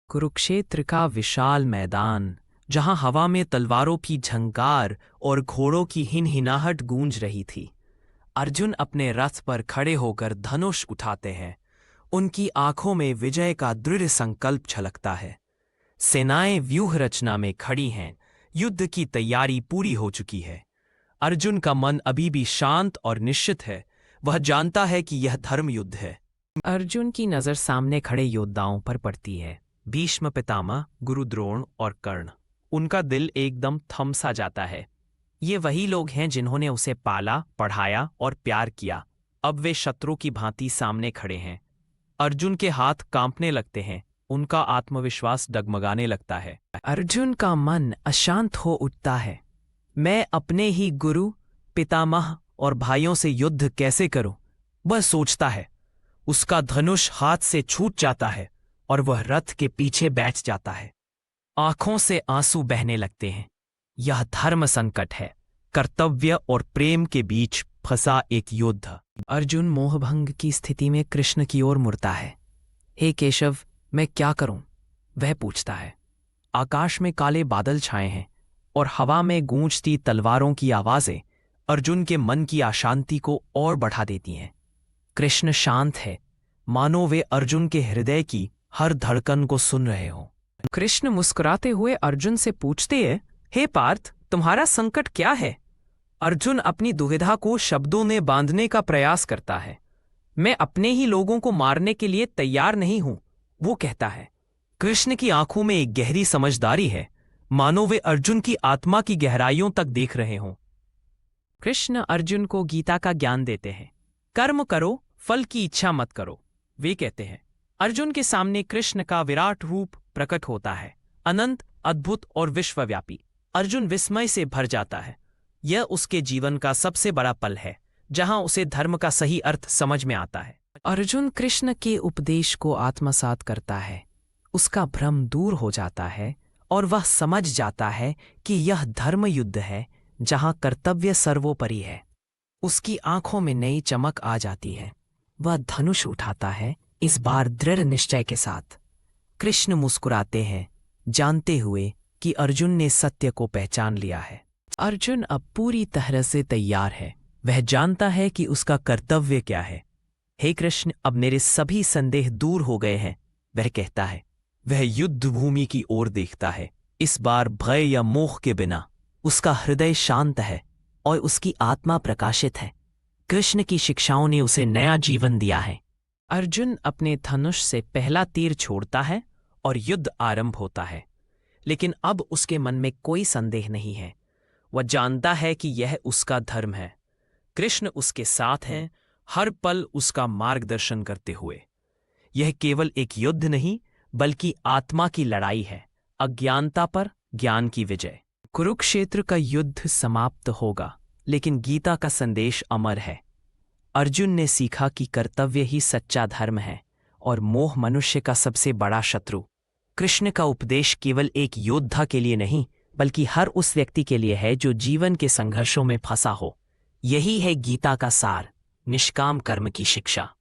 कुरुक्षेत्र का विशाल मैदान, जहां हवा में तलवारों की झंकार और घोड़ों की हिनहिनाहट गूंज रही थी। अर्जुन अपने रथ पर खड़े होकर धनुष उठाते हैं। उनकी आंखों में विजय का दृढ़ संकल्प झलकता है। सेनाएं व्यूह रचना में खड़ी हैं। युद्ध की तैयारी पूरी हो चुकी है। अर्जुन का मन अभी भी शांत और निश्चित है। वह जानता है कि यह धर्म युद्ध है। अर्जुन की नजर सामने खड़े योद्धाओं पर पड़ती है। भीष्म पितामह, गुरु द्रोण और कर्ण। उनका दिल एकदम थम सा जाता है। ये वही लोग हैं जिन्होंने उसे पाला, पढ़ाया और प्यार किया। अब वे शत्रु की भांति सामने खड़े हैं। अर्जुन के हाथ कांपने लगते हैं। उनका आत्मविश्वास डगमगाने लगता है। अर्जुन का मन अशांत हो उठता है। मैं अपने ही गुरु, पितामह और भाइयों से युद्ध कैसे करूं? वह सोचता है। उसका धनुष हाथ से छूट जाता है और वह रथ के पीछे बैठ जाता है। आंखों से आंसू बहने लगते हैं। यह धर्म संकट है, कर्तव्य और प्रेम के बीच फंसा एक युद्ध। अर्जुन मोहभंग की स्थिति में कृष्ण की ओर मुड़ता है। हे केशव, मैं क्या करूं? वह पूछता है। आकाश में काले बादल छाए हैं और हवा में गूंजती तलवारों की आवाजें अर्जुन के मन की अशांति को और बढ़ा देती हैं। कृष्ण शांत है, मानो वे अर्जुन के हृदय की हर धड़कन को सुन रहे हों। कृष्ण मुस्कुराते हुए अर्जुन से पूछते हैं, हे पार्थ, तुम्हारा संकट क्या है? अर्जुन अपनी दुविधा को शब्दों में बांधने का प्रयास करता है। मैं अपने ही लोगों को मारने के लिए तैयार नहीं हूं, वो कहता है। कृष्ण की आंखों में एक गहरी समझदारी है, मानो वे अर्जुन की आत्मा की गहराइयों तक देख रहे हों। कृष्ण अर्जुन को गीता का ज्ञान देते हैं। कर्म करो, फल की इच्छा मत करो, वे कहते हैं। अर्जुन के सामने कृष्ण का विराट रूप प्रकट होता है, अनंत, अद्भुत और विश्वव्यापी। अर्जुन विस्मय से भर जाता है। यह उसके जीवन का सबसे बड़ा पल है, जहां उसे धर्म का सही अर्थ समझ में आता है। अर्जुन कृष्ण के उपदेश को आत्मसात करता है। उसका भ्रम दूर हो जाता है और वह समझ जाता है कि यह धर्म युद्ध है, जहां कर्तव्य सर्वोपरि है। उसकी आंखों में नई चमक आ जाती है। वह धनुष उठाता है, इस बार दृढ़ निश्चय के साथ। कृष्ण मुस्कुराते हैं, जानते हुए कि अर्जुन ने सत्य को पहचान लिया है। अर्जुन अब पूरी तरह से तैयार है। वह जानता है कि उसका कर्तव्य क्या है। हे कृष्ण, अब मेरे सभी संदेह दूर हो गए हैं, वह कहता है। वह युद्ध भूमि की ओर देखता है। इस बार भय या मोह के बिना। उसका हृदय शांत है और उसकी आत्मा प्रकाशित है। कृष्ण की शिक्षाओं ने उसे नया जीवन दिया है। अर्जुन अपने धनुष से पहला तीर छोड़ता है और युद्ध आरंभ होता है। लेकिन अब उसके मन में कोई संदेह नहीं है। वह जानता है कि यह उसका धर्म है। कृष्ण उसके साथ हैं, हर पल उसका मार्गदर्शन करते हुए। यह केवल एक युद्ध नहीं, बल्कि आत्मा की लड़ाई है। अज्ञानता पर ज्ञान की विजय। कुरुक्षेत्र का युद्ध समाप्त होगा, लेकिन गीता का संदेश अमर है। अर्जुन ने सीखा कि कर्तव्य ही सच्चा धर्म है और मोह मनुष्य का सबसे बड़ा शत्रु। कृष्ण का उपदेश केवल एक योद्धा के लिए नहीं, बल्कि हर उस व्यक्ति के लिए है जो जीवन के संघर्षों में फंसा हो। यही है गीता का सार, निष्काम कर्म की शिक्षा।